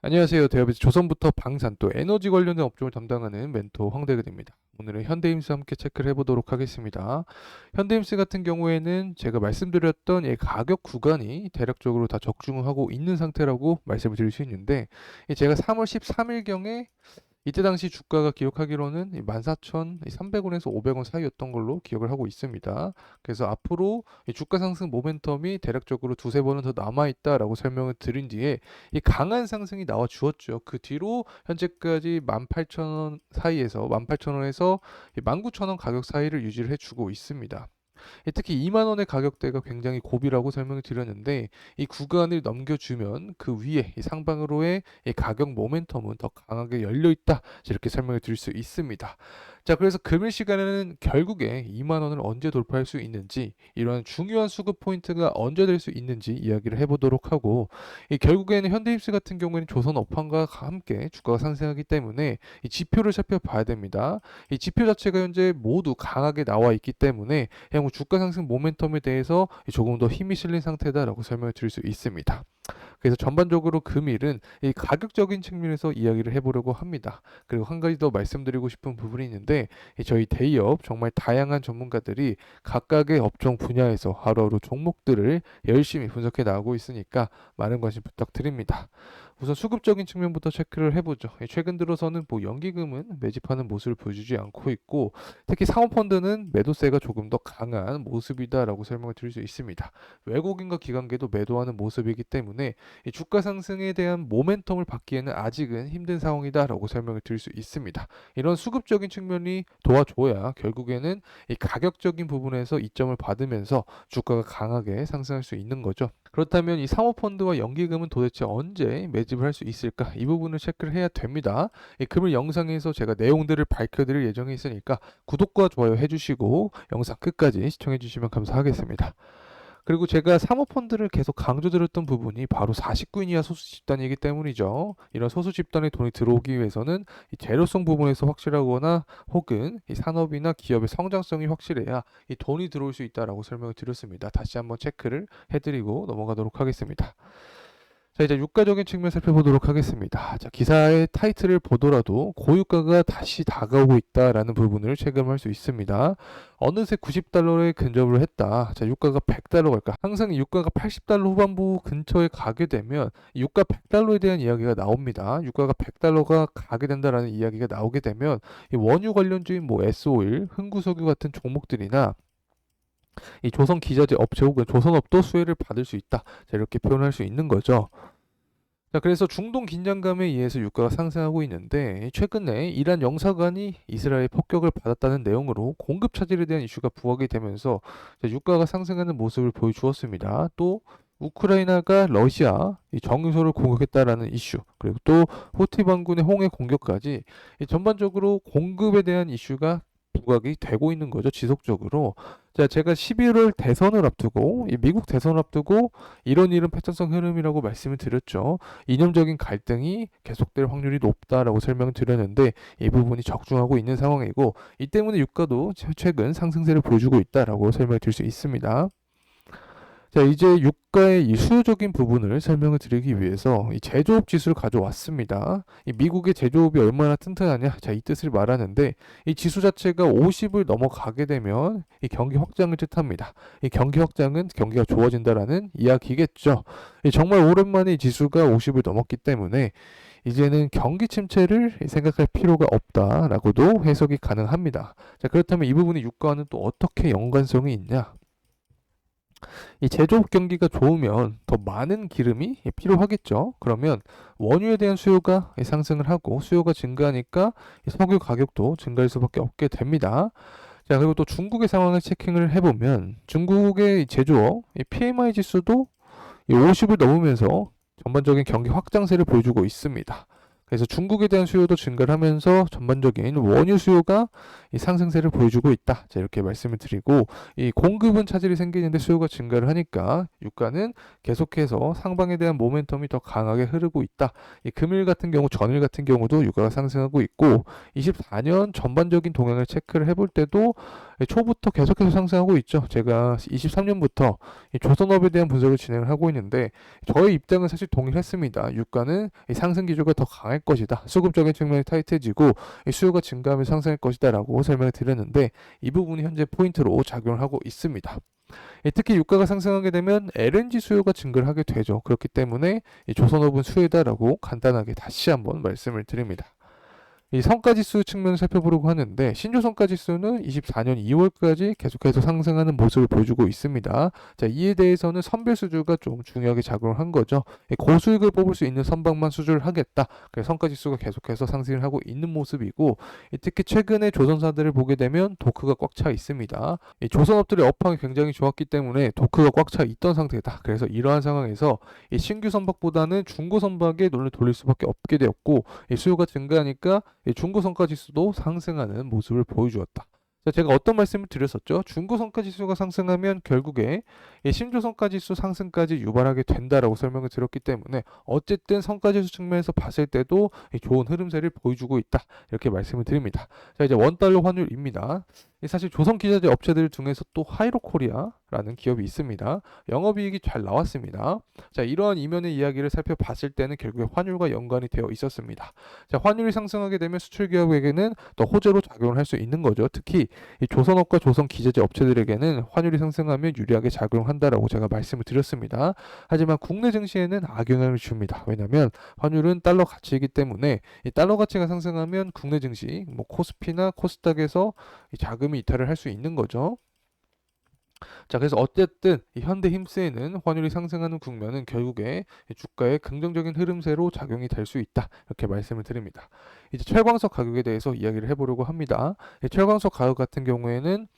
안녕하세요. 대업에서 조선부터 방산 또 에너지 관련된 업종을 담당하는 멘토 황대근입니다. 오늘은 현대임스 함께 체크를 해보도록 하겠습니다. 현대임스 같은 경우에는 제가 말씀드렸던 이 가격 구간이 대략적으로 다 적중하고 있는 상태라고 말씀을 드릴 수 있는데, 제가 3월 13일경에 이때 당시 주가가 기록하기로는 14,300원에서 500원 사이였던 걸로 기억을 하고 있습니다. 그래서 앞으로 이 주가 상승 모멘텀이 대략적으로 두세 번은 더 남아있다라고 설명을 드린 뒤에 이 강한 상승이 나와 주었죠. 그 뒤로 현재까지 18,000원 사이에서 18,000원에서 19,000원 가격 사이를 유지를 해주고 있습니다. 특히 2만 원의 가격대가 굉장히 고비라고 설명을 드렸는데, 이 구간을 넘겨주면 그 위에 이 상방으로의 이 가격 모멘텀은 더 강하게 열려 있다, 이렇게 설명을 드릴 수 있습니다. 자, 그래서 금일 시간에는 결국에 2만 원을 언제 돌파할 수 있는지, 이런 중요한 수급 포인트가 언제 될 수 있는지 이야기를 해보도록 하고, 이 결국에는 현대입스 같은 경우에는 조선 업황과 함께 주가가 상승하기 때문에 이 지표를 살펴봐야 됩니다. 이 지표 자체가 현재 모두 강하게 나와 있기 때문에 향후 주가 상승 모멘텀에 대해서 조금 더 힘이 실린 상태다라고 설명을 드릴 수 있습니다. 그래서 전반적으로 금일은 이 가격적인 측면에서 이야기를 해보려고 합니다. 그리고 한 가지 더 말씀드리고 싶은 부분이 있는데, 저희 대기업 정말 다양한 전문가들이 각각의 업종 분야에서 하루하루 종목들을 열심히 분석해 나가고 있으니까 많은 관심 부탁드립니다. 우선 수급적인 측면부터 체크를 해보죠. 최근 들어서는 연기금은 매집하는 모습을 보여주지 않고 있고, 특히 사모펀드는 매도세가 조금 더 강한 모습이다라고 설명을 드릴 수 있습니다. 외국인과 기관계도 매도하는 모습이기 때문에 이 주가 상승에 대한 모멘텀을 받기에는 아직은 힘든 상황이다라고 설명을 드릴 수 있습니다. 이런 수급적인 측면이 도와줘야 결국에는 이 가격적인 부분에서 이점을 받으면서 주가가 강하게 상승할 수 있는 거죠. 그렇다면 이 사모펀드와 연기금은 도대체 언제 매집을 할 수 있을까? 이 부분을 체크를 해야 됩니다. 금일 영상에서 제가 내용들을 밝혀드릴 예정이 있으니까 구독과 좋아요 해주시고 영상 끝까지 시청해주시면 감사하겠습니다. 그리고 제가 사모펀드를 계속 강조드렸던 부분이 바로 49인 이하 소수 집단이기 때문이죠. 이런 소수 집단의 돈이 들어오기 위해서는 이 재료성 부분에서 확실하거나 혹은 이 산업이나 기업의 성장성이 확실해야 이 돈이 들어올 수 있다라고 설명을 드렸습니다. 다시 한번 체크를 해드리고 넘어가도록 하겠습니다. 자, 이제 유가적인 측면 살펴보도록 하겠습니다. 자, 기사의 타이틀을 보더라도 고유가가 다시 다가오고 있다라는 부분을 체감할 수 있습니다. 어느새 90달러에 근접을 했다. 자, 유가가 100달러 갈까? 항상 유가가 80달러 후반부 근처에 가게 되면 유가 100달러에 대한 이야기가 나옵니다. 유가가 100달러가 가게 된다라는 이야기가 나오게 되면 이 원유 관련주인 S-오일, 흥구석유 같은 종목들이나 이 조선 기자재 업체 혹은 조선업도 수혜를 받을 수 있다. 자, 이렇게 표현할 수 있는 거죠. 자, 그래서 중동 긴장감에 의해서 유가가 상승하고 있는데, 최근에 이란 영사관이 이스라엘 폭격을 받았다는 내용으로 공급 차질에 대한 이슈가 부각이 되면서 유가가 상승하는 모습을 보여주었습니다. 또 우크라이나가 러시아 이 정유소를 공격했다라는 이슈, 그리고 또 호티 반군의 홍해 공격까지 전반적으로 공급에 대한 이슈가 부각이 되고 있는 거죠, 지속적으로. 자, 제가 11월 대선을 앞두고, 이 미국 대선을 앞두고 이런 패턴성 흐름이라고 말씀을 드렸죠. 이념적인 갈등이 계속될 확률이 높다라고 설명을 드렸는데, 이 부분이 적중하고 있는 상황이고, 이 때문에 유가도 최근 상승세를 보여주고 있다라고 설명을 드릴 수 있습니다. 자, 이제 유가의 이 수요적인 부분을 설명을 드리기 위해서 이 제조업 지수를 가져왔습니다. 이 미국의 제조업이 얼마나 튼튼하냐? 자, 이 뜻을 말하는데, 이 지수 자체가 50을 넘어가게 되면 이 경기 확장을 뜻합니다. 이 경기 확장은 경기가 좋아진다라는 이야기겠죠. 정말 오랜만에 이 지수가 50을 넘었기 때문에 이제는 경기 침체를 생각할 필요가 없다라고도 해석이 가능합니다. 자, 그렇다면 이 부분이 유가와는 또 어떻게 연관성이 있냐? 이 제조업 경기가 좋으면 더 많은 기름이 필요하겠죠. 그러면 원유에 대한 수요가 상승을 하고, 수요가 증가하니까 석유 가격도 증가할 수밖에 없게 됩니다. 자, 그리고 또 중국의 상황을 체킹을 해보면 중국의 제조업 PMI 지수도 50을 넘으면서 전반적인 경기 확장세를 보여주고 있습니다. 그래서 중국에 대한 수요도 증가를 하면서 전반적인 원유 수요가 이 상승세를 보여주고 있다. 자, 이렇게 말씀을 드리고, 이 공급은 차질이 생기는데 수요가 증가를 하니까 유가는 계속해서 상방에 대한 모멘텀이 더 강하게 흐르고 있다. 이 금일 같은 경우, 전일 같은 경우도 유가가 상승하고 있고, 24년 전반적인 동향을 체크를 해볼 때도 초부터 계속해서 상승하고 있죠. 제가 23년부터 이 조선업에 대한 분석을 진행을 하고 있는데 저의 입장은 사실 동일했습니다. 유가는 이 상승 기조가 더 강할 것이다. 수급적인 측면이 타이트해지고 이 수요가 증가하면 상승할 것이다라고 설명을 드렸는데 이 부분이 현재 포인트로 작용을 하고 있습니다. 특히 유가가 상승하게 되면 LNG 수요가 증가를 하게 되죠. 그렇기 때문에 이 조선업은 수혜다라고 간단하게 다시 한번 말씀을 드립니다. 이 성과지수 측면을 살펴보려고 하는데 신조 성과지수는 24년 2월까지 계속해서 상승하는 모습을 보여주고 있습니다. 자, 이에 대해서는 선별 수주가 좀 중요하게 작용을 한 거죠. 고수익을 뽑을 수 있는 선박만 수주를 하겠다. 그래서 성과지수가 계속해서 상승을 하고 있는 모습이고 특히 최근에 조선사들을 보게 되면 도크가 꽉 차 있습니다. 이 조선업들의 업황이 굉장히 좋았기 때문에 도크가 꽉 차 있던 상태다. 그래서 이러한 상황에서 이 신규 선박보다는 중고 선박에 눈을 돌릴 수밖에 없게 되었고 이 수요가 증가하니까 중고 성과 지수도 상승하는 모습을 보여주었다. 자, 제가 어떤 말씀을 드렸었죠? 중고 성과 지수가 상승하면 결국에 이 신조 성과 지수 상승까지 유발하게 된다라고 설명을 드렸기 때문에 어쨌든 성과 지수 측면에서 봤을 때도 좋은 흐름세를 보여주고 있다. 이렇게 말씀을 드립니다. 자, 이제 원달러 환율입니다. 사실 조선 기자재 업체들 중에서 또 하이로코리아라는 기업이 있습니다. 영업이익이 잘 나왔습니다. 자, 이러한 이면의 이야기를 살펴봤을 때는 결국에 환율과 연관이 되어 있었습니다. 자, 환율이 상승하게 되면 수출 기업에게는 더 호재로 작용을 할 수 있는 거죠. 특히 이 조선업과 조선 기재재 업체들에게는 환율이 상승하면 유리하게 작용한다라고 제가 말씀을 드렸습니다. 하지만 국내 증시에는 악영향을 줍니다. 왜냐하면 환율은 달러 가치이기 때문에 이 달러 가치가 상승하면 국내 증시, 뭐 코스피나 코스닥에서 이 자금이 이탈을 할 수 있는 거죠. 자, 그래서 어쨌든 이 현대힘스에는 환율이 상승하는 국면은 결국에 주가의 긍정적인 흐름세로 작용이 될 수 있다. 이렇게 말씀을 드립니다. 이제 철광석 가격에 대해서 이야기를 해보려고 합니다. 이 철광석 가격 같은 경우에는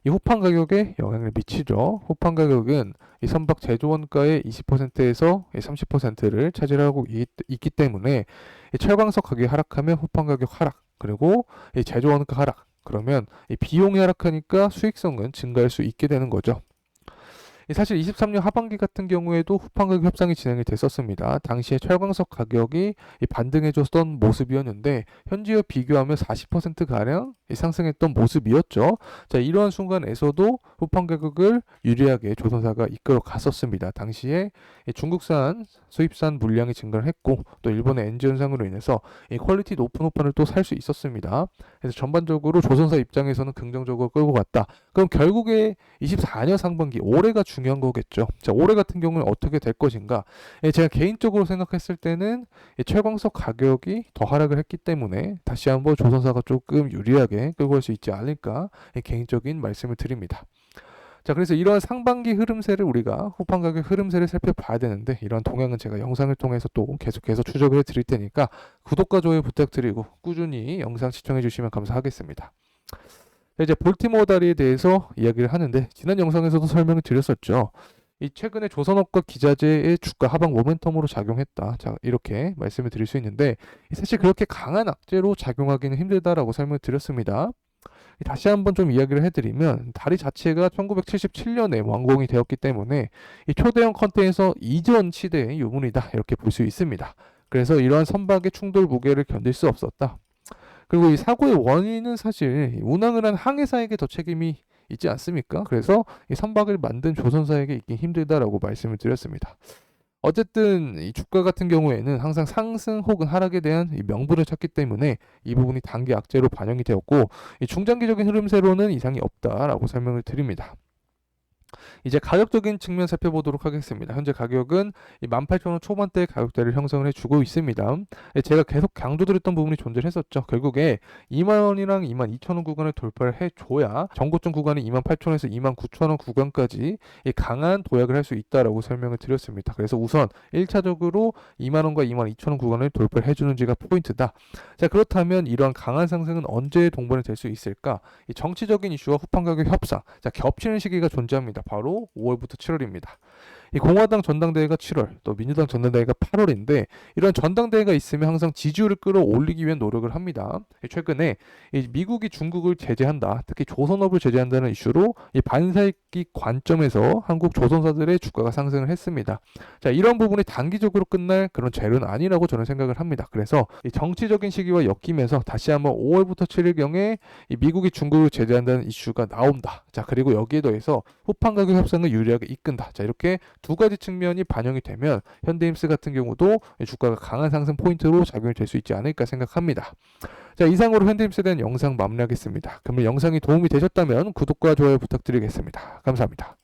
이 호판 가격에 영향을 미치죠. 호판 가격은 이 선박 제조 원가의 20%에서 30%를 차지하고 있기 때문에 이 철광석 가격이 하락하면 호판 가격 하락, 그리고 이 제조 원가 하락, 그러면 이 비용이 하락하니까 수익성은 증가할 수 있게 되는 거죠. 사실 23년 하반기 같은 경우에도 후판 가격 협상이 진행이 됐었습니다. 당시에 철광석 가격이 반등해줬던 모습이었는데 현지와 비교하면 40%가량 상승했던 모습이었죠. 자, 이러한 순간에서도 후판 가격을 유리하게 조선사가 이끌어 갔었습니다. 당시에 중국산 수입산 물량이 증가를 했고 또 일본의 엔지 현상으로 인해서 이 퀄리티 높은 호판을 또 살 수 있었습니다. 그래서 전반적으로 조선사 입장에서는 긍정적으로 끌고 갔다. 그럼 결국에 24년 상반기 올해가 중요한 거겠죠. 자, 올해 같은 경우는 어떻게 될 것인가? 제가 개인적으로 생각했을 때는 철광석 가격이 더 하락을 했기 때문에 다시 한번 조선사가 조금 유리하게 끌고 갈 수 있지 않을까 개인적인 말씀을 드립니다. 자, 그래서 이러한 상반기 흐름세를 우리가 후반 가격 흐름세를 살펴봐야 되는데 이러한 동향은 제가 영상을 통해서 또 계속해서 추적을 해드릴 테니까 구독과 좋아요 부탁드리고 꾸준히 영상 시청해 주시면 감사하겠습니다. 이제 볼티모어 다리에 대해서 이야기를 하는데 지난 영상에서도 설명을 드렸었죠. 이 최근에 조선업과 기자재의 주가 하방 모멘텀으로 작용했다. 자, 이렇게 말씀을 드릴 수 있는데 사실 그렇게 강한 악재로 작용하기는 힘들다라고 설명을 드렸습니다. 다시 한번 좀 이야기를 해드리면 다리 자체가 1977년에 완공이 되었기 때문에 이 초대형 컨테이너 이전 시대의 유물이다 이렇게 볼 수 있습니다. 그래서 이러한 선박의 충돌 무게를 견딜 수 없었다. 그리고 이 사고의 원인은 사실 운항을 한 항해사에게 더 책임이 있지 않습니까? 그래서 이 선박을 만든 조선사에게 있긴 힘들다라고 말씀을 드렸습니다. 어쨌든 이 주가 같은 경우에는 항상 상승 혹은 하락에 대한 이 명분을 찾기 때문에 이 부분이 단기 악재로 반영이 되었고 이 중장기적인 흐름세로는 이상이 없다라고 설명을 드립니다. 이제 가격적인 측면 살펴보도록 하겠습니다. 현재 가격은 18,000원 초반대 가격대를 형성을 해주고 있습니다. 제가 계속 강조드렸던 부분이 존재했었죠. 결국에 2만원이랑 22,000원 구간을 돌파를 해줘야 전고점 구간이 28,000원에서 29,000원 구간까지 강한 도약을 할 수 있다라고 설명을 드렸습니다. 그래서 우선 1차적으로 2만원과 22,000원 구간을 돌파를 해주는지가 포인트다. 자, 그렇다면 이러한 강한 상승은 언제 동반이 될 수 있을까? 이 정치적인 이슈와 후판 가격 협상, 자, 겹치는 시기가 존재합니다. 바로 5월부터 7월입니다. 이 공화당 전당대회가 7월, 또 민주당 전당대회가 8월인데 이런 전당대회가 있으면 항상 지지율을 끌어올리기 위한 노력을 합니다. 최근에 이 미국이 중국을 제재한다, 특히 조선업을 제재한다는 이슈로 이 반사이익 관점에서 한국 조선사들의 주가가 상승을 했습니다. 자, 이런 부분이 단기적으로 끝날 그런 재료는 아니라고 저는 생각을 합니다. 그래서 이 정치적인 시기와 엮이면서 다시 한번 5월부터 7일경에 이 미국이 중국을 제재한다는 이슈가 나온다. 자, 그리고 여기에 더해서 후판 가격 협상을 유리하게 이끈다. 자, 이렇게 두 가지 측면이 반영이 되면 현대임스 같은 경우도 주가가 강한 상승 포인트로 작용이 될 수 있지 않을까 생각합니다. 자, 이상으로 현대임스에 대한 영상 마무리하겠습니다. 그러면 영상이 도움이 되셨다면 구독과 좋아요 부탁드리겠습니다. 감사합니다.